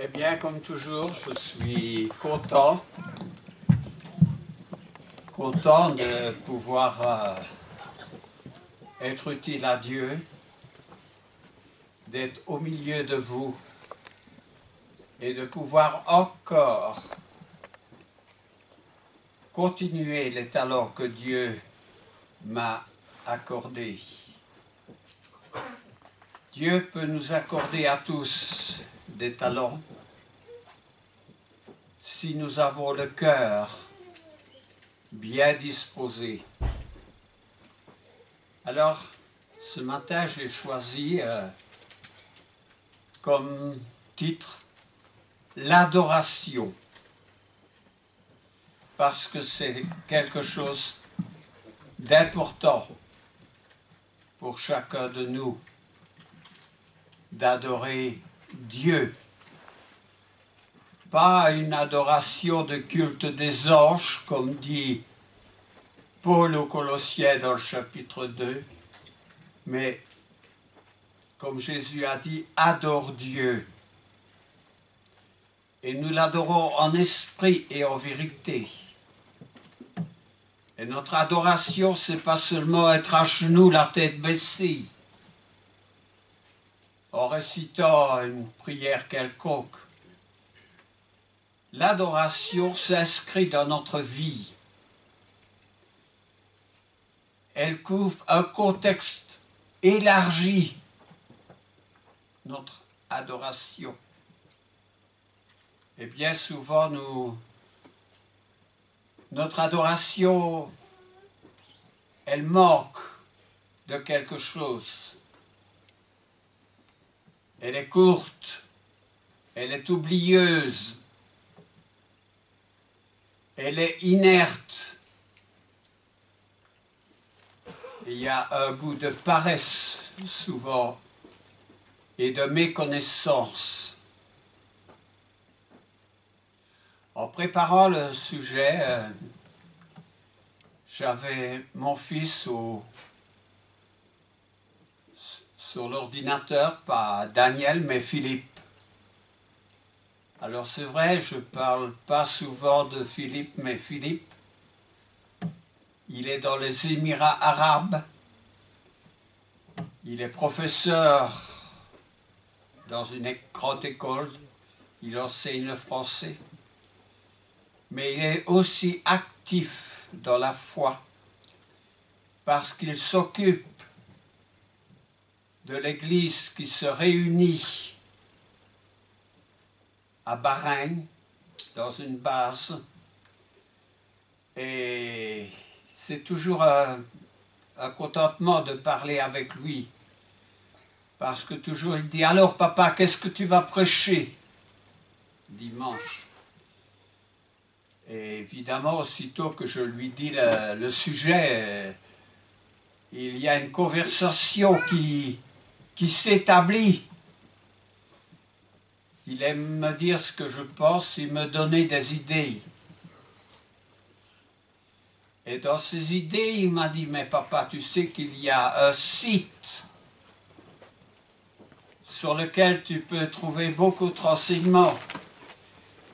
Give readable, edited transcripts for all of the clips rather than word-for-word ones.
Eh bien, comme toujours, je suis content de pouvoir être utile à Dieu, d'être au milieu de vous et de pouvoir encore continuer les talents que Dieu m'a accordés. Dieu peut nous accorder à tous des talents si nous avons le cœur bien disposé. Alors, ce matin, j'ai choisi comme titre l'adoration, parce que c'est quelque chose d'important pour chacun de nous d'adorer Dieu. Pas une adoration de culte des anges, comme dit Paul aux Colossiens dans le chapitre 2, mais comme Jésus a dit, adore Dieu. Et nous l'adorons en esprit et en vérité. Et notre adoration, c'est pas seulement être à genoux, la tête baissée, en récitant une prière quelconque. L'adoration s'inscrit dans notre vie. Elle couvre un contexte élargi, notre adoration. Et bien souvent, notre adoration, elle manque de quelque chose. Elle est courte, elle est oublieuse, elle est inerte. Il y a un goût de paresse souvent et de méconnaissance. En préparant le sujet, j'avais mon fils sur l'ordinateur, pas Daniel, mais Philippe. Alors c'est vrai, je ne parle pas souvent de Philippe, mais Philippe, il est dans les Émirats arabes. Il est professeur dans une grande école. Il enseigne le français. Mais il est aussi actif dans la foi parce qu'il s'occupe de l'église qui se réunit à Bahreïn, dans une base. Et c'est toujours un contentement de parler avec lui. Parce que toujours il dit, alors papa, qu'est-ce que tu vas prêcher dimanche? Et évidemment, aussitôt que je lui dis le sujet, il y a une conversation qui s'établit. Il aime me dire ce que je pense et me donner des idées. Et dans ces idées, il m'a dit, mais papa, tu sais qu'il y a un site sur lequel tu peux trouver beaucoup de renseignements.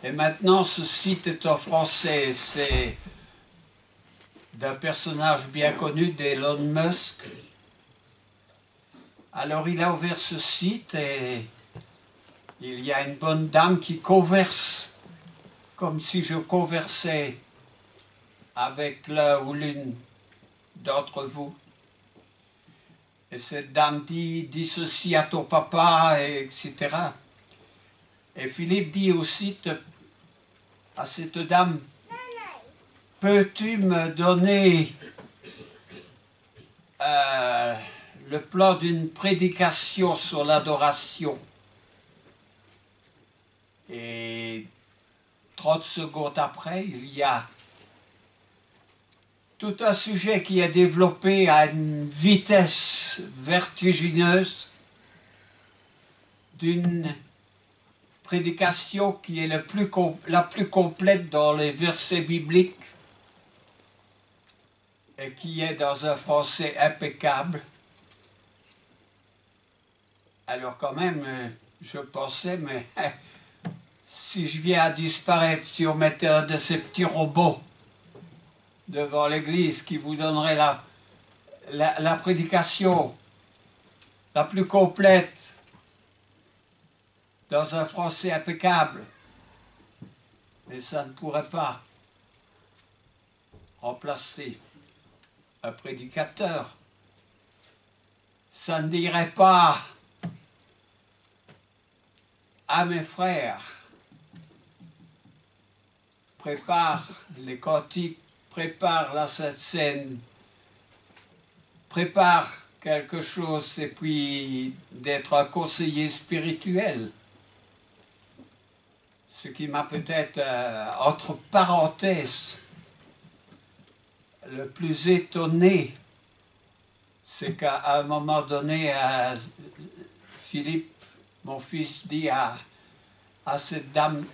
Et maintenant, ce site est en français. C'est d'un personnage bien connu d'Elon Musk. Alors, il a ouvert ce site et il y a une bonne dame qui converse, comme si je conversais avec l'un ou l'une d'entre vous. Et cette dame dit, dis ceci à ton papa, etc. Et Philippe dit aussi à cette dame, peux-tu me donner le plan d'une prédication sur l'adoration? Et 30 secondes après, il y a tout un sujet qui est développé à une vitesse vertigineuse d'une prédication qui est la plus complète dans les versets bibliques et qui est dans un français impeccable. Alors quand même, je pensais, mais si je viens à disparaître, si on mettait un de ces petits robots devant l'église qui vous donnerait la prédication la plus complète dans un français impeccable, mais ça ne pourrait pas remplacer un prédicateur. Ça ne dirait pas à mes frères, prépare les cantiques, prépare la Sainte Seine, prépare quelque chose et puis d'être un conseiller spirituel. Ce qui m'a peut-être, entre parenthèses, le plus étonné, c'est qu'à un moment donné, Philippe, mon fils, dit à cette dame,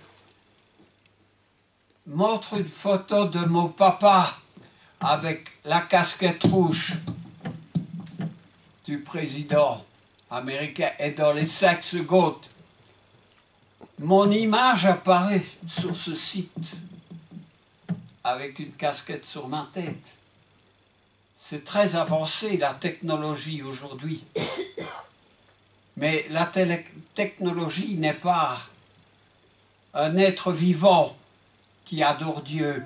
montre une photo de mon papa avec la casquette rouge du président américain, et dans les 5 secondes, mon image apparaît sur ce site avec une casquette sur ma tête. C'est très avancé la technologie aujourd'hui. Mais la technologie n'est pas un être vivant qui adore Dieu.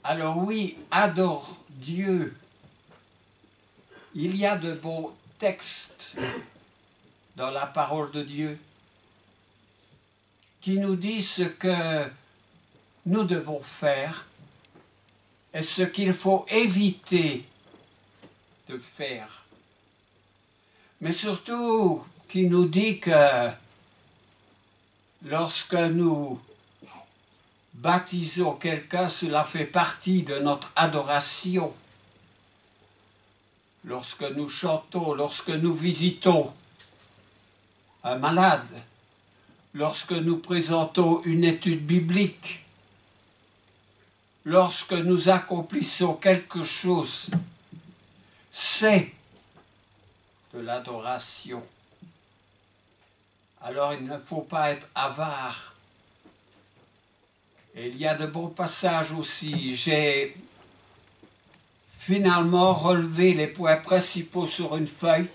Alors oui, adore Dieu. Il y a de beaux textes dans la parole de Dieu qui nous disent ce que nous devons faire et ce qu'il faut éviter de faire. Mais surtout, qui nous dit que lorsque nous baptisons quelqu'un, cela fait partie de notre adoration. Lorsque nous chantons, lorsque nous visitons un malade, lorsque nous présentons une étude biblique, lorsque nous accomplissons quelque chose, c'est de l'adoration. Alors il ne faut pas être avare. Et il y a de bons passages aussi. J'ai finalement relevé les points principaux sur une feuille.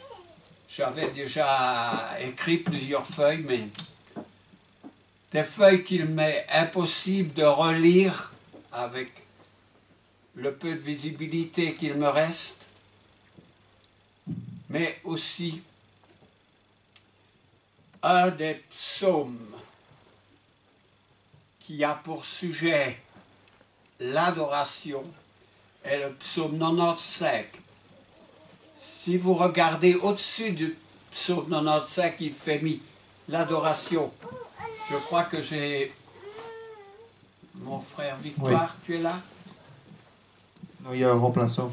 J'avais déjà écrit plusieurs feuilles, mais des feuilles qu'il m'est impossible de relire avec le peu de visibilité qu'il me reste, mais aussi un des psaumes qui a pour sujet l'adoration est le psaume 95. Si vous regardez au-dessus du psaume 95, il fait mis l'adoration. Je crois que j'ai mon frère Victoire, oui. Tu es là? Non, il y a un remplaçant.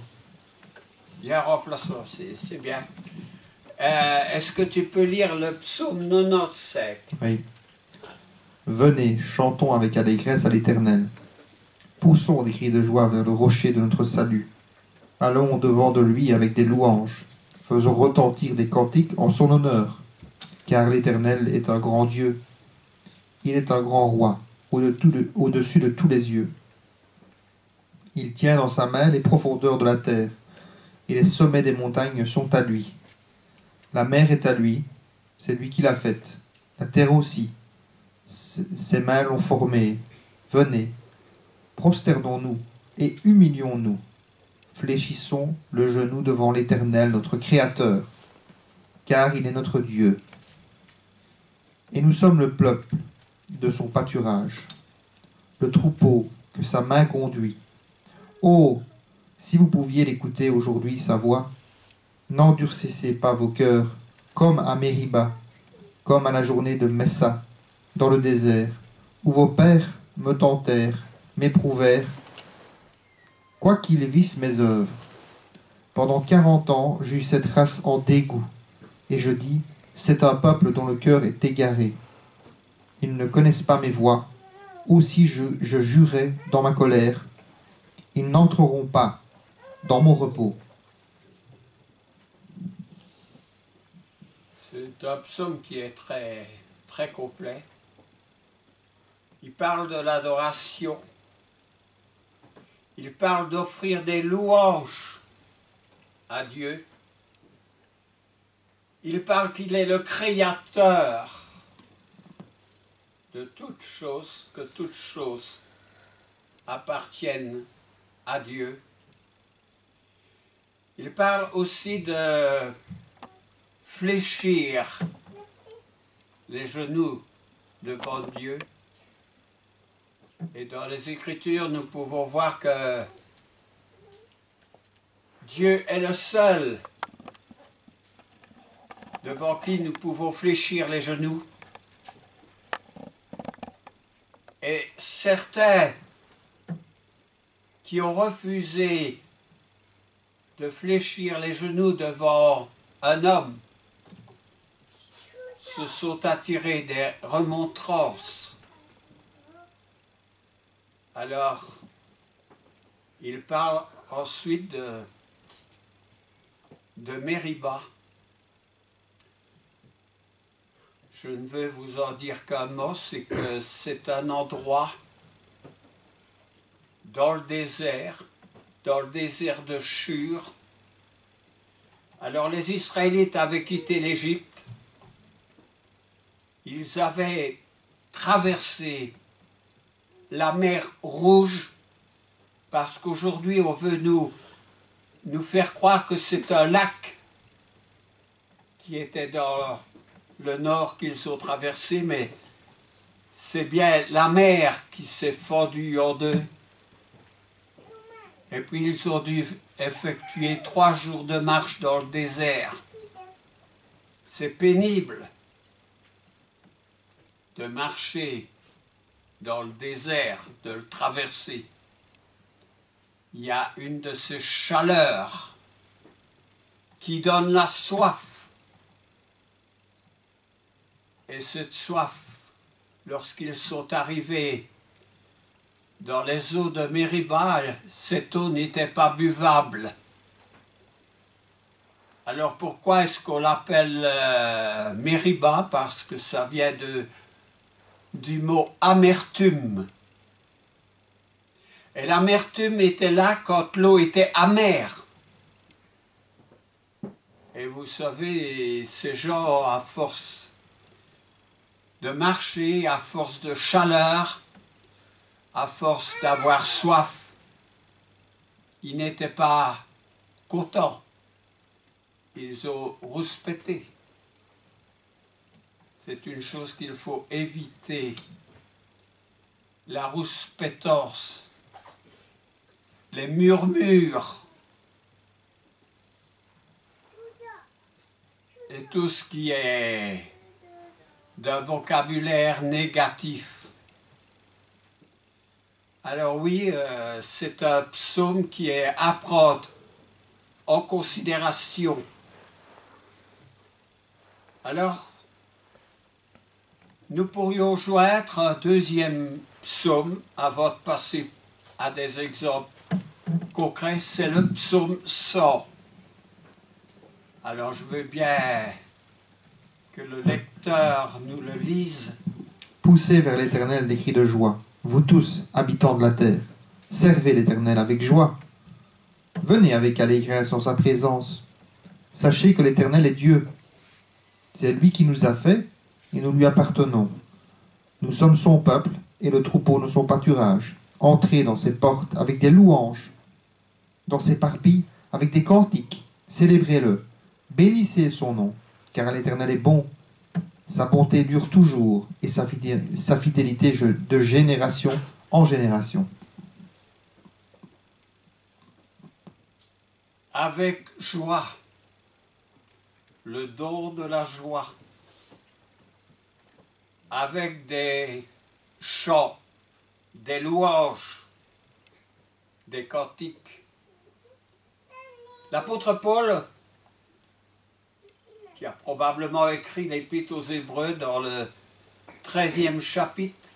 Il y a un remplaçant, c'est bien. Est-ce que tu peux lire le psaume 95? Oui. Venez, chantons avec allégresse à l'Éternel. Poussons des cris de joie vers le rocher de notre salut. Allons au-devant de lui avec des louanges. Faisons retentir des cantiques en son honneur. Car l'Éternel est un grand Dieu. Il est un grand roi, au-dessus de tous les yeux. Il tient dans sa main les profondeurs de la terre, et les sommets des montagnes sont à lui. La mer est à lui, c'est lui qui l'a faite. La terre aussi, ses mains l'ont formée. Venez, prosternons-nous et humilions-nous. Fléchissons le genou devant l'Éternel, notre Créateur, car il est notre Dieu. Et nous sommes le peuple de son pâturage, le troupeau que sa main conduit. Oh, si vous pouviez l'écouter aujourd'hui, sa voix, n'endurcissez pas vos cœurs, comme à Mériba, comme à la journée de Messa, dans le désert, où vos pères me tentèrent, m'éprouvèrent, quoiqu'ils vissent mes œuvres. Pendant 40 ans, j'eus cette race en dégoût, et je dis, c'est un peuple dont le cœur est égaré. Ils ne connaissent pas mes voies, aussi je jurais dans ma colère, ils n'entreront pas dans mon repos. C'est un psaume qui est très très complet. Il parle de l'adoration. Il parle d'offrir des louanges à Dieu. Il parle qu'il est le créateur de toutes choses, que toutes choses appartiennent à Dieu. Il parle aussi de fléchir les genoux devant Dieu. Et dans les Écritures, nous pouvons voir que Dieu est le seul devant qui nous pouvons fléchir les genoux. Et certains qui ont refusé de fléchir les genoux devant un homme se sont attirés des remontrances. Alors, il parle ensuite de Mériba. Je ne veux vous en dire qu'un mot, c'est que c'est un endroit dans le désert de Shur. Alors les Israélites avaient quitté l'Égypte. Ils avaient traversé la mer Rouge, parce qu'aujourd'hui on veut nous faire croire que c'est un lac qui était dans le nord qu'ils ont traversé, mais c'est bien la mer qui s'est fendue en deux. Et puis ils ont dû effectuer 3 jours de marche dans le désert. C'est pénible de marcher dans le désert, de le traverser. Il y a une de ces chaleurs qui donne la soif. Et cette soif, lorsqu'ils sont arrivés dans les eaux de Mériba, cette eau n'était pas buvable. Alors pourquoi est-ce qu'on l'appelle Mériba? Parce que ça vient du mot amertume. Et l'amertume était là quand l'eau était amère. Et vous savez, ces gens, à force de marcher, à force de chaleur, à force d'avoir soif, ils n'étaient pas contents. Ils ont rouspété. C'est une chose qu'il faut éviter. La rouspétance, les murmures et tout ce qui est d'un vocabulaire négatif. Alors oui, c'est un psaume qui est à prendre en considération. Alors, nous pourrions joindre un deuxième psaume avant de passer à des exemples concrets. C'est le psaume 100. Alors, je veux bien que le lecteur nous le lise. Poussez vers l'Éternel des cris de joie, vous tous, habitants de la terre. Servez l'Éternel avec joie. Venez avec allégresse en sa présence. Sachez que l'Éternel est Dieu. C'est lui qui nous a fait, et nous lui appartenons. Nous sommes son peuple, et le troupeau de son pâturage. Entrez dans ses portes avec des louanges, dans ses parvis avec des cantiques. Célébrez-le, bénissez son nom, car l'Éternel est bon. Sa bonté dure toujours, et sa fidélité de génération en génération. Avec joie, le don de la joie, avec des chants, des louanges, des cantiques. L'apôtre Paul, qui a probablement écrit l'Épître aux Hébreux dans le 13e chapitre,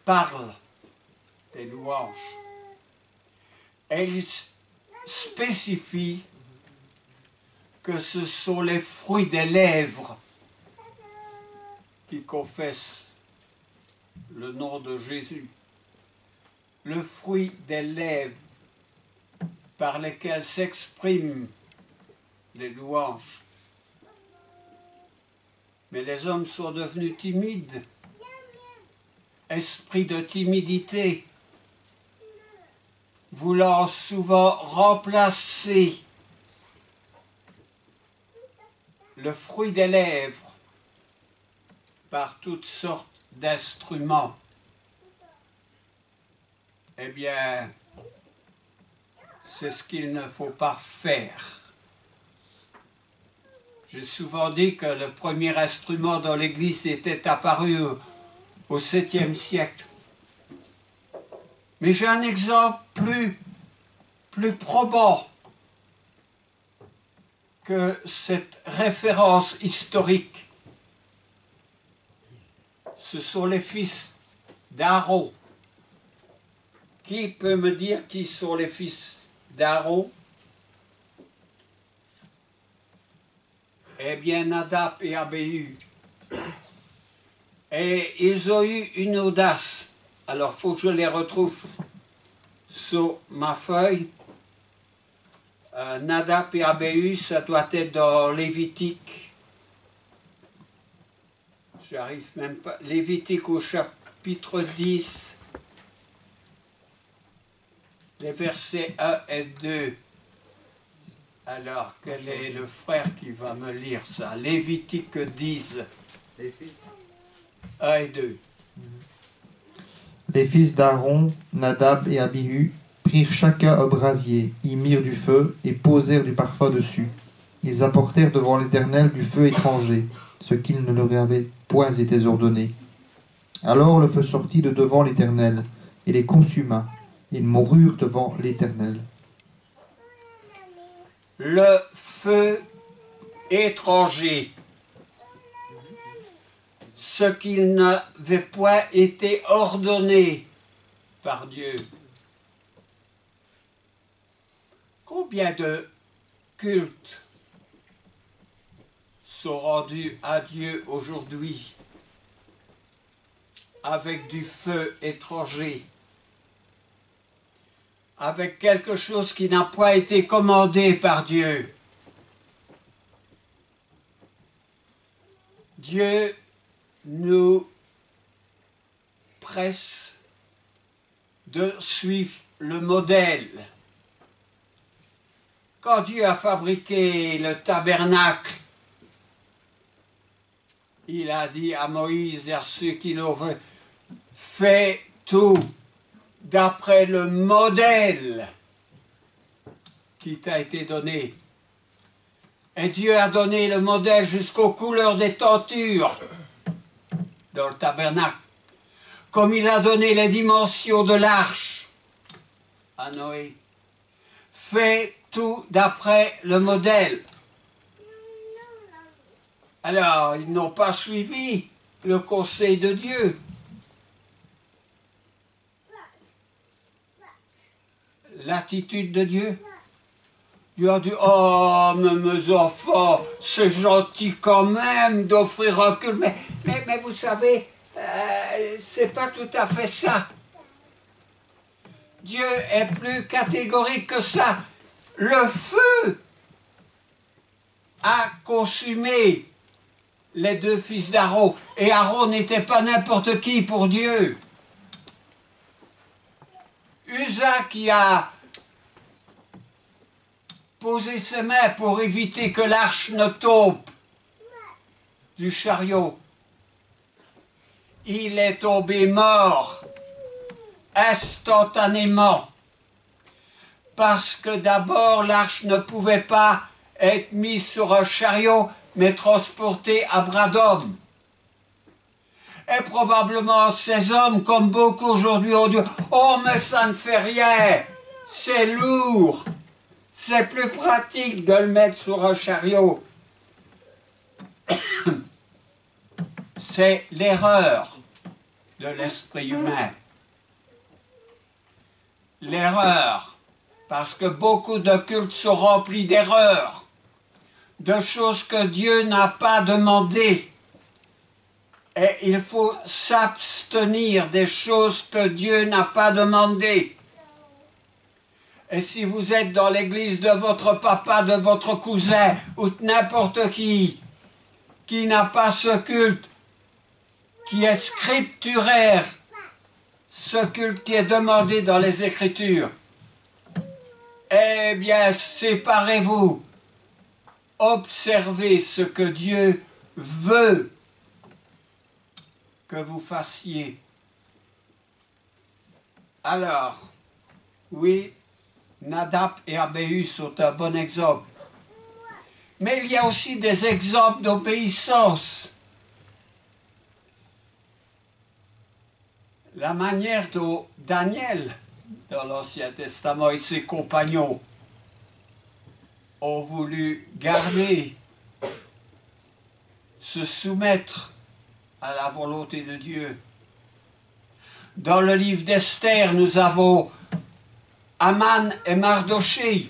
parle des louanges. Et il spécifie que ce sont les fruits des lèvres qui confessent le nom de Jésus, le fruit des lèvres par lesquelles s'expriment les louanges. Mais les hommes sont devenus timides, esprit de timidité, voulant souvent remplacer le fruit des lèvres par toutes sortes d'instruments. Eh bien, c'est ce qu'il ne faut pas faire. J'ai souvent dit que le premier instrument dans l'Église était apparu au 7e siècle. Mais j'ai un exemple plus probant que cette référence historique. Ce sont les fils d'Aaron. Qui peut me dire qui sont les fils d'Aaron? Eh bien, Nadab et Abihu. Et ils ont eu une audace. Alors, il faut que je les retrouve sur ma feuille. Nadab et Abihu, ça doit être dans Lévitique. J'arrive même pas. Lévitique au chapitre 10, les versets 1 et 2. Alors, quel est le frère qui va me lire ça? Lévitique 10, 1 et 2. Les fils d'Aaron, Nadab et Abihu, prirent chacun un brasier, y mirent du feu et posèrent du parfum dessus. Ils apportèrent devant l'Éternel du feu étranger, ce qui ne leur avait point été ordonné. Alors le feu sortit de devant l'Éternel, et les consuma. Ils moururent devant l'Éternel. Le feu étranger, ce qui n'avait point été ordonné par Dieu. Combien de cultes sont rendus à Dieu aujourd'hui avec du feu étranger, avec quelque chose qui n'a pas été commandé par Dieu? Dieu nous presse de suivre le modèle. Quand Dieu a fabriqué le tabernacle, il a dit à Moïse et à ceux qui l'ont fait, fais tout d'après le modèle qui t'a été donné. Et Dieu a donné le modèle jusqu'aux couleurs des tentures dans le tabernacle, comme il a donné les dimensions de l'arche à Noé. Fais tout d'après le modèle. Alors, ils n'ont pas suivi le conseil de Dieu. L'attitude de Dieu. Dieu a dit, oh, mes enfants, c'est gentil quand même d'offrir un culte, mais vous savez, c'est pas tout à fait ça. Dieu est plus catégorique que ça. Le feu a consumé les deux fils d'Aaron. Et Aaron n'était pas n'importe qui pour Dieu. Uza qui a posé ses mains pour éviter que l'arche ne tombe du chariot. Il est tombé mort instantanément. Parce que d'abord l'arche ne pouvait pas être mise sur un chariot, mais transportée à bras d'homme. Et probablement ces hommes, comme beaucoup aujourd'hui, ont dit « Oh, mais ça ne fait rien, c'est lourd, c'est plus pratique de le mettre sur un chariot. » C'est l'erreur de l'esprit humain. L'erreur. Parce que beaucoup de cultes sont remplis d'erreurs, de choses que Dieu n'a pas demandées. Et il faut s'abstenir des choses que Dieu n'a pas demandées. Et si vous êtes dans l'église de votre papa, de votre cousin, ou de n'importe qui n'a pas ce culte, qui est scripturaire, ce culte qui est demandé dans les Écritures, eh bien, séparez-vous. Observez ce que Dieu veut que vous fassiez. Alors, oui, Nadab et Abihu sont un bon exemple. Mais il y a aussi des exemples d'obéissance. La manière dont Daniel, dans l'Ancien Testament, et ses compagnons ont voulu garder, se soumettre à la volonté de Dieu. Dans le livre d'Esther, nous avons Aman et Mardoché.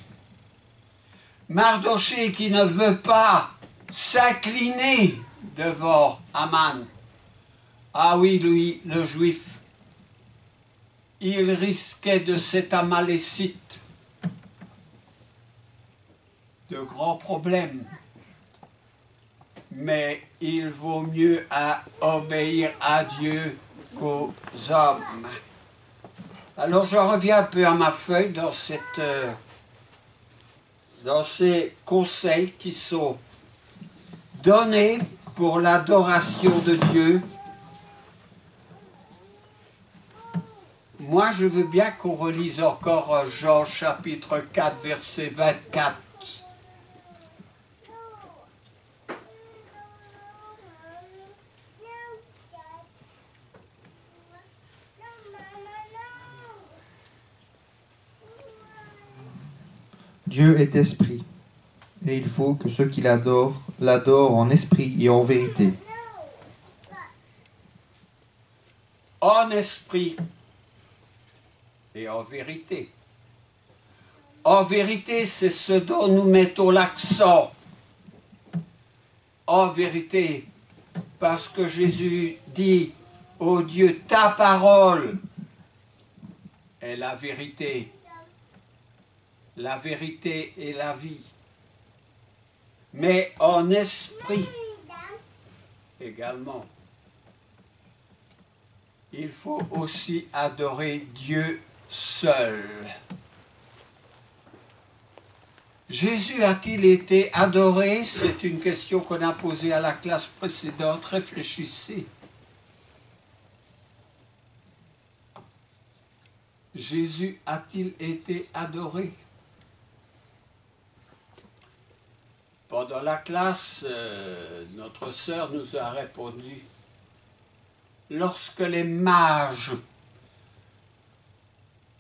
Mardoché qui ne veut pas s'incliner devant Aman. Ah oui, lui, le juif, il risquait de cet amalécite de grands problèmes. Mais il vaut mieux obéir à Dieu qu'aux hommes. Alors je reviens un peu à ma feuille dans ces conseils qui sont donnés pour l'adoration de Dieu. Moi, je veux bien qu'on relise encore Jean chapitre 4, verset 24. Dieu est esprit, et il faut que ceux qui l'adorent en esprit et en vérité. En esprit et en vérité. En vérité, c'est ce dont nous mettons l'accent. En vérité, parce que Jésus dit, ô Dieu, ta parole est la vérité. La vérité est la vie. Mais en esprit également. Il faut aussi adorer Dieu seul. Jésus a-t-il été adoré? C'est une question qu'on a posée à la classe précédente. Réfléchissez. Jésus a-t-il été adoré? Pendant la classe, notre sœur nous a répondu, lorsque les mages,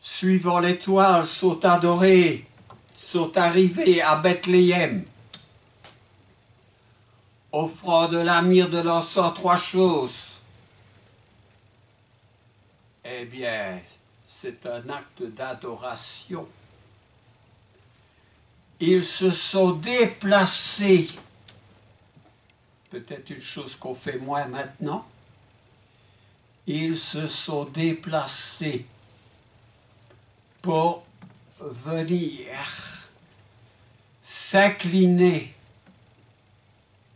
suivant l'étoile, sont adorés, sont arrivés à Bethléem, offrant de la myrrhe, de l'encens, 3 choses, eh bien, c'est un acte d'adoration. Ils se sont déplacés, peut-être une chose qu'on fait moins maintenant, ils se sont déplacés pour venir s'incliner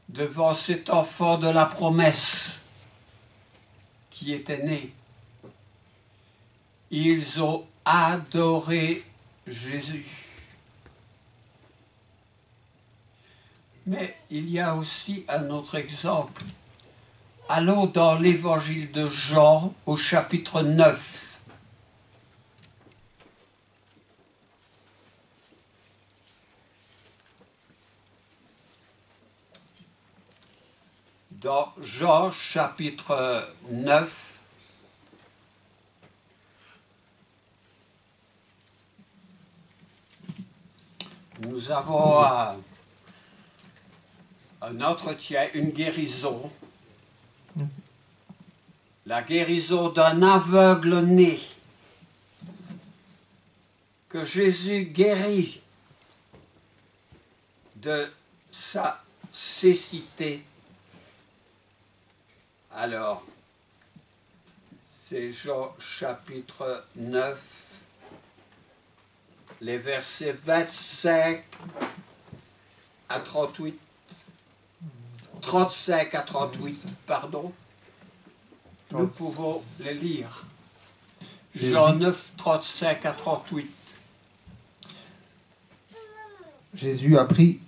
devant cet enfant de la promesse qui était né. Ils ont adoré Jésus. Mais il y a aussi un autre exemple. Allons dans l'évangile de Jean au chapitre 9. Dans Jean chapitre 9, nous avons un entretien, une guérison, la guérison d'un aveugle né, que Jésus guérit de sa cécité. Alors, c'est Jean chapitre 9, les versets 25 à 38. 35 à 38, pardon. Nous pouvons les lire. Jean 9, 35 à 38. Jésus apprit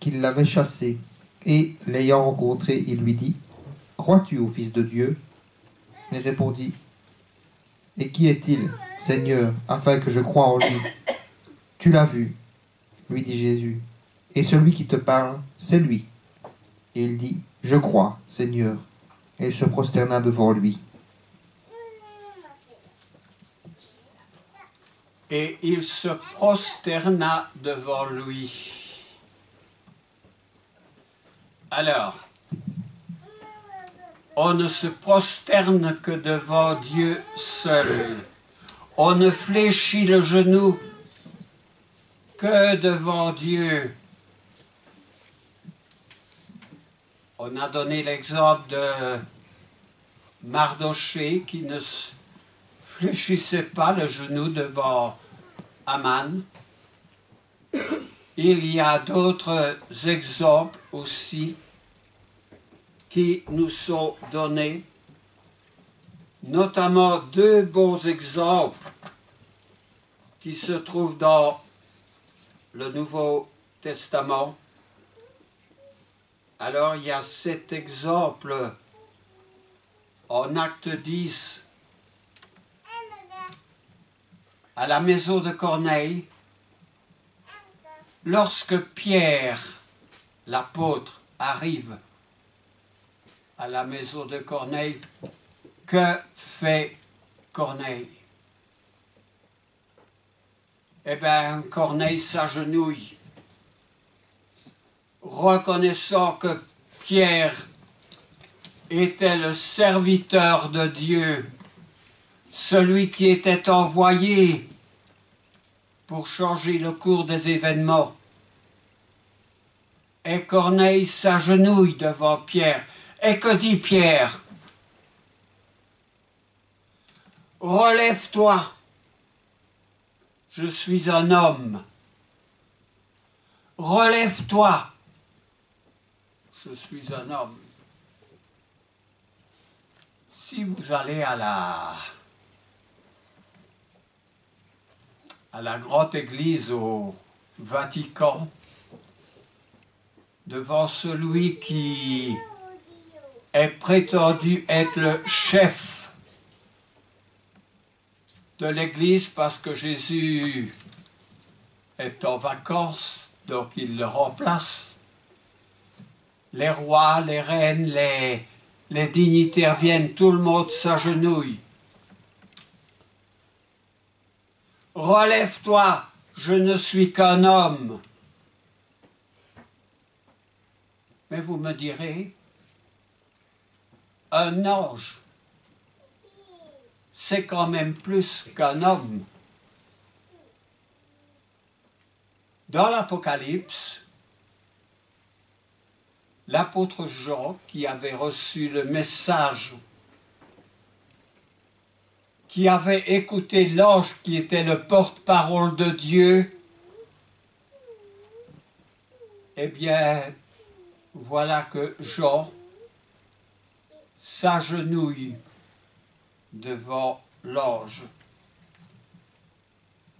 qu'il l'avait chassé, et, l'ayant rencontré, il lui dit, « Crois-tu au Fils de Dieu ?» Il répondit, « Et qui est-il, Seigneur, afin que je croie en lui ?» « Tu l'as vu, lui dit Jésus, et celui qui te parle, c'est lui. » Et il dit, « Je crois, Seigneur. » Et il se prosterna devant lui. Et il se prosterna devant lui. Alors, on ne se prosterne que devant Dieu seul. On ne fléchit le genou que devant Dieu. On a donné l'exemple de Mardochée qui ne fléchissait pas le genou devant Aman. Il y a d'autres exemples aussi qui nous sont donnés, notamment deux bons exemples qui se trouvent dans le Nouveau Testament. Alors il y a cet exemple en Acte 10 à la maison de Corneille, lorsque Pierre, l'apôtre, arrive à la maison de Corneille, que fait Corneille? Eh bien, Corneille s'agenouille, reconnaissant que Pierre était le serviteur de Dieu, celui qui était envoyé pour changer le cours des événements. Et Corneille s'agenouille devant Pierre. Et que dit Pierre? « Relève-toi, je suis un homme. Relève-toi, je suis un homme. » Si vous allez à la grande église au Vatican, devant celui qui est prétendu être le chef de l'église, parce que Jésus est en vacances, donc il le remplace. Les rois, les reines, les dignitaires viennent, tout le monde s'agenouille. Relève-toi, je ne suis qu'un homme. Mais vous me direz, un ange, c'est quand même plus qu'un homme. Dans l'Apocalypse, l'apôtre Jean, qui avait reçu le message, qui avait écouté l'ange qui était le porte-parole de Dieu, eh bien, voilà que Jean s'agenouille devant l'ange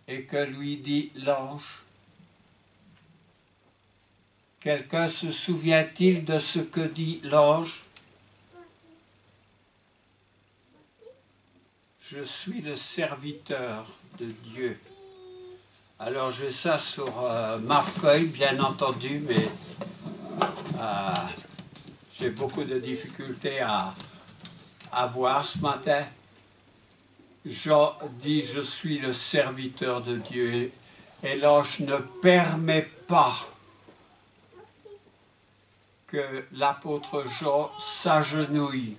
et que lui dit l'ange. Quelqu'un se souvient-il de ce que dit l'ange? Je suis le serviteur de Dieu. Alors j'ai ça sur ma feuille, bien entendu, mais j'ai beaucoup de difficultés à voir ce matin. Jean dit, je suis le serviteur de Dieu. Et l'ange ne permet pas que l'apôtre Jean s'agenouille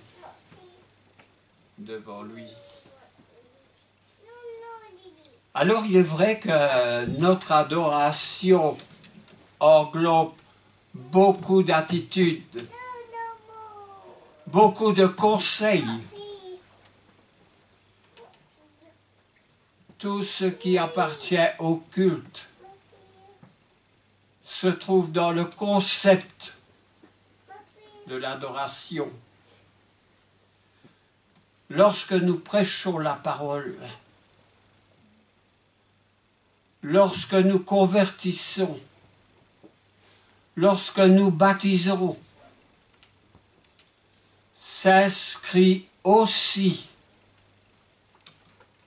devant lui. Alors il est vrai que notre adoration englobe beaucoup d'attitudes, beaucoup de conseils. Tout ce qui appartient au culte se trouve dans le concept de l'adoration. Lorsque nous prêchons la parole, lorsque nous convertissons, lorsque nous baptisons, s'inscrit aussi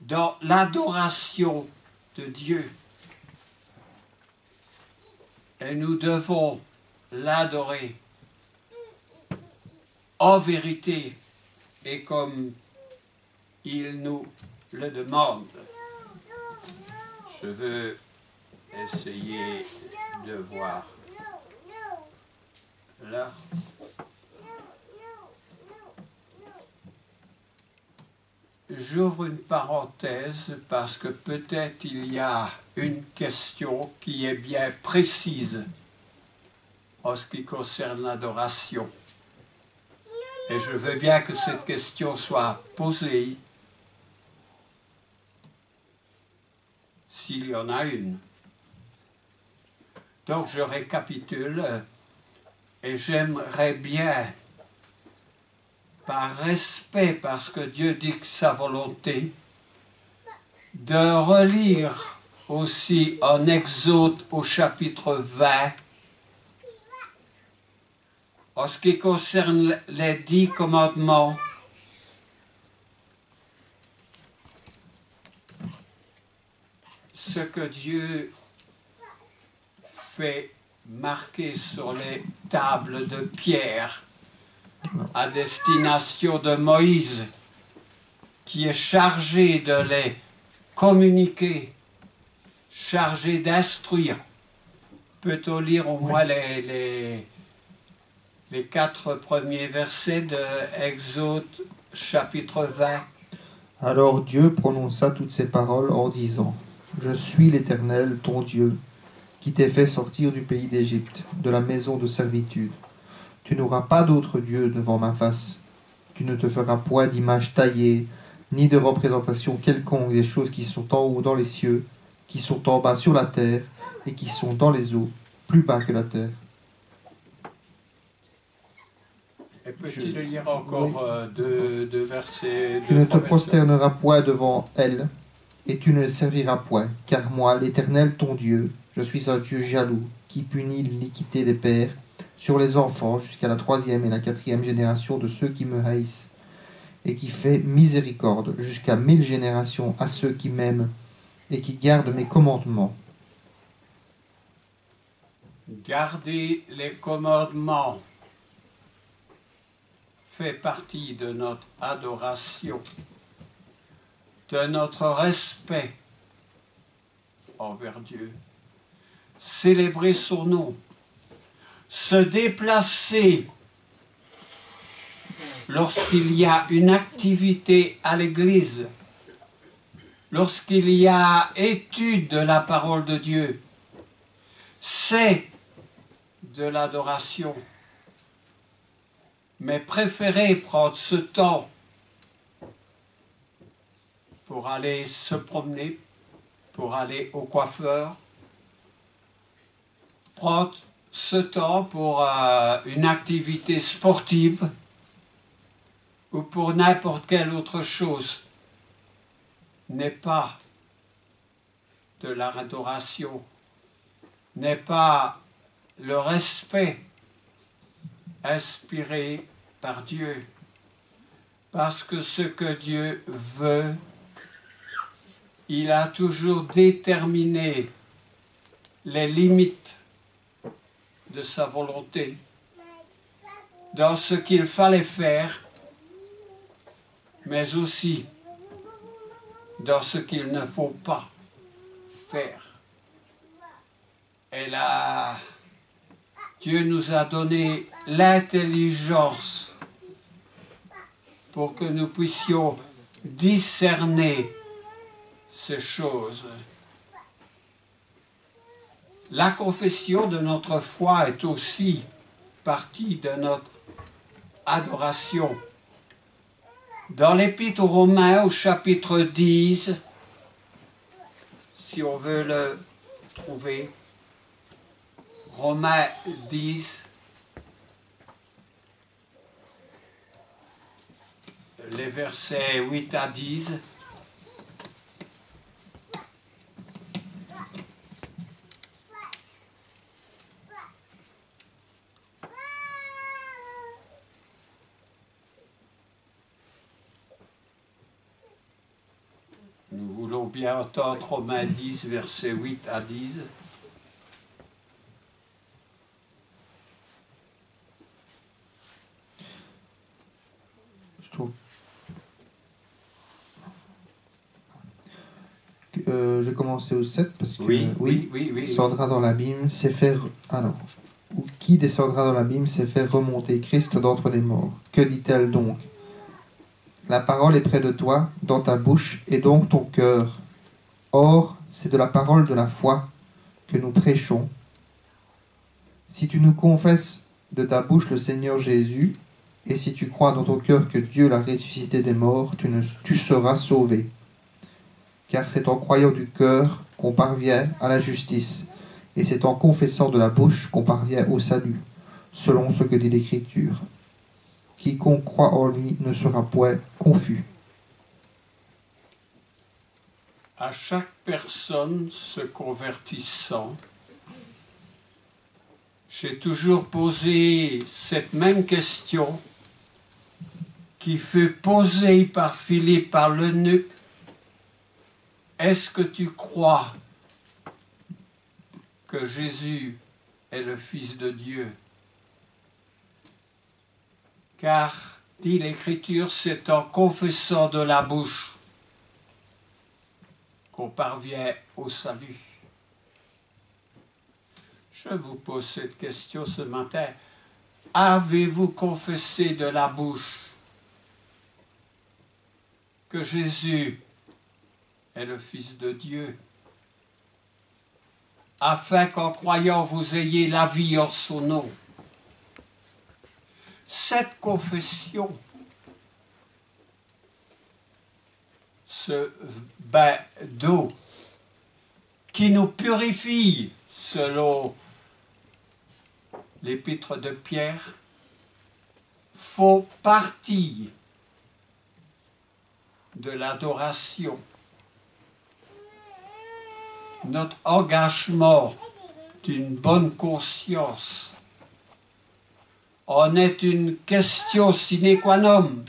dans l'adoration de Dieu. Et nous devons l'adorer en vérité et comme il nous le demande. Je veux essayer de voir l'heure. J'ouvre une parenthèse parce que peut-être il y a une question qui est bien précise en ce qui concerne l'adoration. Et je veux bien que cette question soit posée, s'il y en a une. Donc je récapitule et j'aimerais bien, par respect, parce que Dieu dicte sa volonté, de relire aussi en Exode au chapitre 20, en ce qui concerne les 10 commandements, ce que Dieu fait marquer sur les tables de pierre à destination de Moïse, qui est chargé de les communiquer, chargé d'instruire. Peut-on lire au moins les 4 premiers versets de Exode chapitre 20? Alors Dieu prononça toutes ces paroles en disant, « Je suis l'Éternel, ton Dieu, qui t'ai fait sortir du pays d'Égypte, de la maison de servitude. Tu n'auras pas d'autre Dieu devant ma face. Tu ne te feras point d'image taillée, ni de représentation quelconque des choses qui sont en haut dans les cieux, qui sont en bas sur la terre, et qui sont dans les eaux, plus bas que la terre. » Et peux-tu le lire encore deux versets? Tu ne te prosterneras point devant elles, et tu ne les serviras point, car moi, l'Éternel ton Dieu, je suis un Dieu jaloux, qui punit l'iniquité des pères sur les enfants jusqu'à la 3e et la 4e génération de ceux qui me haïssent, et qui fait miséricorde jusqu'à 1000 générations à ceux qui m'aiment et qui gardent mes commandements. Garder les commandements fait partie de notre adoration, de notre respect envers Dieu. Célébrer son nom, se déplacer lorsqu'il y a une activité à l'église, lorsqu'il y a étude de la parole de Dieu, c'est de l'adoration. Mais préférez prendre ce temps pour aller se promener, pour aller au coiffeur, prendre ce temps pour une activité sportive ou pour n'importe quelle autre chose n'est pas de l'adoration, n'est pas le respect inspiré par Dieu. Parce que ce que Dieu veut, il a toujours déterminé les limites de sa volonté dans ce qu'il fallait faire, mais aussi dans ce qu'il ne faut pas faire. Et là, Dieu nous a donné l'intelligence pour que nous puissions discerner ces choses. La confession de notre foi est aussi partie de notre adoration. Dans l'Épître aux Romains, au chapitre 10, si on veut le trouver, Romains 10, les versets 8 à 10. Nous voulons bien entendre Romains 10, versets 8 à 10. Je trouve. Je vais commencer au 7 parce que oui. Descendra dans l'abîme, c'est faire. Ah non. Ou qui descendra dans l'abîme, c'est faire remonter Christ d'entre les morts. Que dit-elle donc? La parole est près de toi, dans ta bouche, et donc ton cœur. Or, c'est de la parole de la foi que nous prêchons. Si tu nous confesses de ta bouche le Seigneur Jésus, et si tu crois dans ton cœur que Dieu l'a ressuscité des morts, tu seras sauvé. Car c'est en croyant du cœur qu'on parvient à la justice, et c'est en confessant de la bouche qu'on parvient au salut, selon ce que dit l'Écriture. Quiconque croit en lui ne sera point confus. À chaque personne se convertissant, j'ai toujours posé cette même question qui fut posée par Philippe, par l'eunuque. Est-ce que tu crois que Jésus est le Fils de Dieu? Car, dit l'Écriture, c'est en confessant de la bouche qu'on parvient au salut. Je vous pose cette question ce matin. Avez-vous confessé de la bouche que Jésus est le Fils de Dieu, afin qu'en croyant vous ayez la vie en son nom? Cette confession, ce bain d'eau qui nous purifie selon l'épître de Pierre, faut partie de l'adoration. Notre engagement d'une bonne conscience en est une question sine qua non.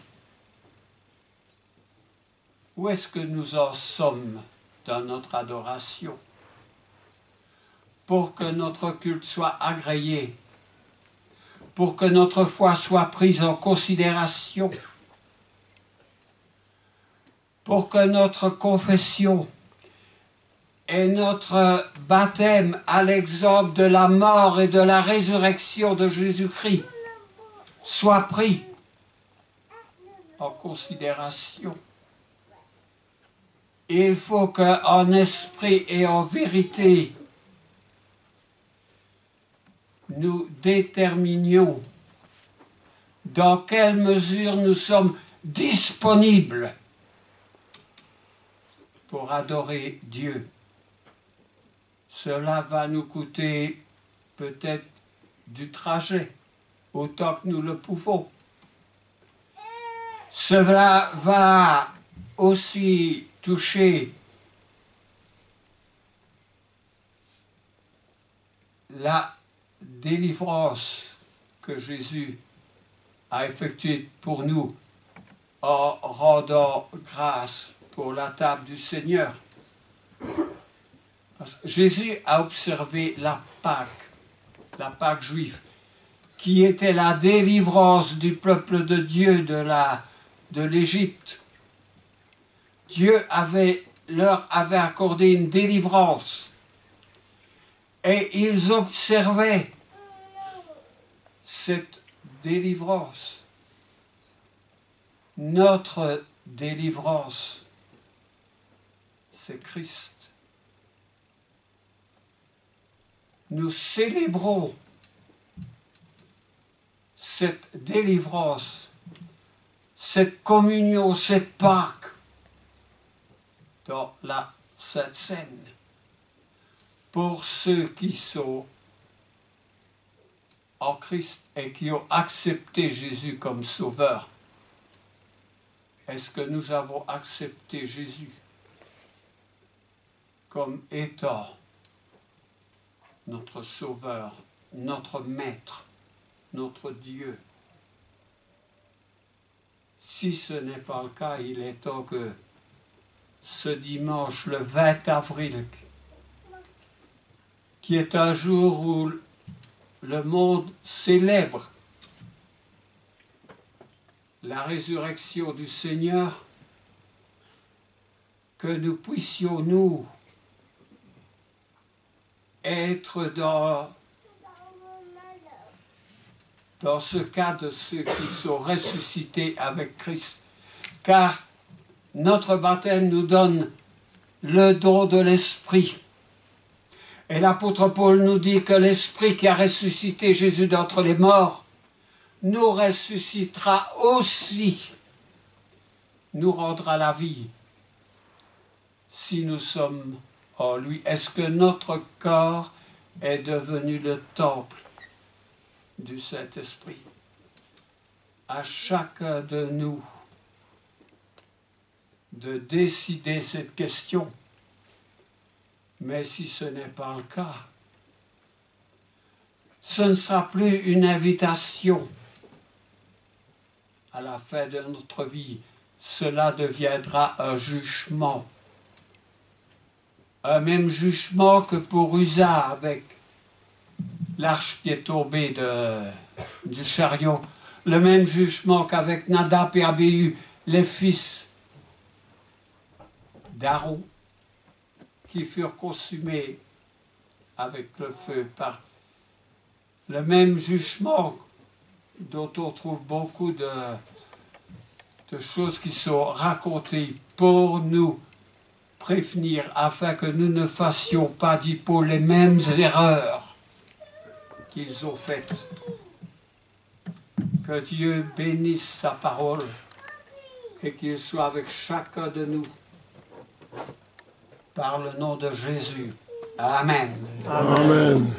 Où est-ce que nous en sommes dans notre adoration? Pour que notre culte soit agréé, pour que notre foi soit prise en considération, pour que notre confession et notre baptême à l'exemple de la mort et de la résurrection de Jésus-Christ soient pris en considération. Il faut qu'en esprit et en vérité, nous déterminions dans quelle mesure nous sommes disponibles pour adorer Dieu. Cela va nous coûter peut-être du trajet, autant que nous le pouvons. Cela va aussi toucher la délivrance que Jésus a effectuée pour nous en rendant grâce pour la table du Seigneur. Parce que Jésus a observé la Pâque juive, qui était la délivrance du peuple de Dieu de l'Égypte. Dieu leur avait accordé une délivrance. Et ils observaient cette délivrance. Notre délivrance, c'est Christ. Nous célébrons cette délivrance, cette communion, cette Pâque dans la Sainte Seine pour ceux qui sont en Christ et qui ont accepté Jésus comme sauveur. Est-ce que nous avons accepté Jésus comme étant notre sauveur, notre maître, notre Dieu? Si ce n'est pas le cas, il est temps que ce dimanche, le 20 avril, qui est un jour où le monde célèbre la résurrection du Seigneur, que nous puissions, nous, être dans ce cas de ceux qui sont ressuscités avec Christ. Car notre baptême nous donne le don de l'Esprit. Et l'apôtre Paul nous dit que l'Esprit qui a ressuscité Jésus d'entre les morts nous ressuscitera aussi, nous rendra la vie si nous sommes en lui. Est-ce que notre corps est devenu le temple du Saint-Esprit? À chacun de nous de décider cette question. Mais si ce n'est pas le cas, ce ne sera plus une invitation à la fin de notre vie. Cela deviendra un jugement. Un même jugement que pour Uza avec l'arche qui est tombée du chariot. Le même jugement qu'avec Nadab et Abihu, les fils d'Aaron, qui furent consumés avec le feu. Par le même jugement dont on trouve beaucoup de choses qui sont racontées pour nous prévenir, afin que nous ne fassions pas, dit Paul, les mêmes erreurs qu'ils ont faites. Que Dieu bénisse sa parole et qu'il soit avec chacun de nous par le nom de Jésus. Amen. Amen.